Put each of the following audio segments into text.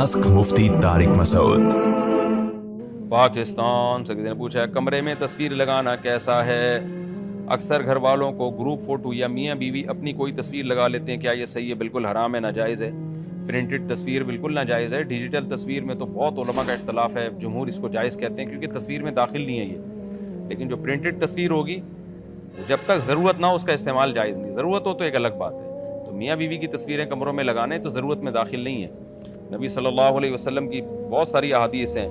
Ask मुफ्ती तारिक मसूद। पाकिस्तान से किसी ने पूछा है कमरे में तस्वीर लगाना कैसा है। अक्सर घर वालों को ग्रुप फ़ोटो या मियाँ बीवी अपनी कोई तस्वीर लगा लेते हैं, क्या ये सही है? बिल्कुल हराम है, नाजायज़ है। प्रिंटेड तस्वीर बिल्कुल नाजायज़ है। डिजिटल तस्वीर में तो बहुत उलमा का इख्तलाफ है, जमहूर इसको जायज़ कहते हैं क्योंकि तस्वीर में दाखिल नहीं है ये। लेकिन जो प्रिंटेड तस्वीर होगी जब तक ज़रूरत ना हो उसका इस्तेमाल जायज़ नहीं, ज़रूरत हो तो एक अलग बात है। तो मियाँ बीवी की तस्वीरें कमरों में लगाने तो ज़रूरत में दाखिल नहीं है। नबी सल्लल्लाहु अलैहि वसल्लम की बहुत सारी अहादीस हैं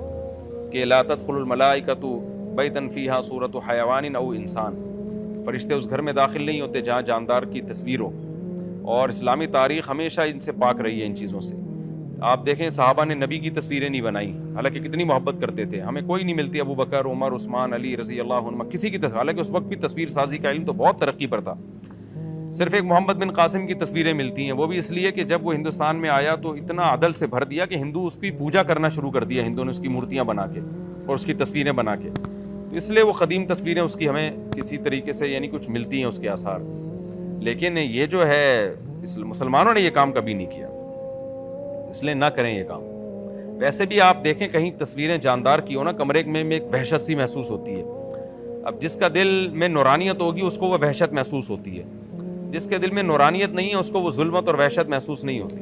कि ला तदखुलुल मलाइकतु बैतन फीहा सूरतु हयवानिन औ इंसान, फरिश्ते उस घर में दाखिल नहीं होते जहाँ जानदार की तस्वीर हो। और इस्लामी तारीख़ हमेशा इनसे पाक रही है, इन चीज़ों से। आप देखें सहाबा ने नबी की तस्वीरें नहीं बनाई, हालांकि कितनी मोहब्बत करते थे। हमें कोई नहीं मिलती अबू बकर, उमर, उस्मान, अली रज़ी अल्लाह अन्हुम किसी की तस्वीर, हालांकि उस वक्त भी तस्वीर साजी का इल्म तो बहुत तरक्की पर था। सिर्फ एक मोहम्मद बिन कासिम की तस्वीरें मिलती हैं, वो भी इसलिए कि जब वो हिंदुस्तान में आया तो इतना अदल से भर दिया कि हिंदू उसकी पूजा करना शुरू कर दिया, हिंदुओं ने उसकी मूर्तियाँ बना के और उसकी तस्वीरें बना के। तो इसलिए वो क़दीम तस्वीरें उसकी हमें किसी तरीके से यानी कुछ मिलती हैं उसके आसार। लेकिन ये जो है मुसलमानों ने ये काम कभी नहीं किया, इसलिए ना करें ये काम। वैसे भी आप देखें कहीं तस्वीरें जानदार की हो ना, कमरे में एक वहशत सी महसूस होती है। अब जिसका दिल में नूरानियत होगी उसको वो वहशत महसूस होती है, जिसके दिल में नूरानियत नहीं है उसको वो जुल्मत और वहशत महसूस नहीं होती।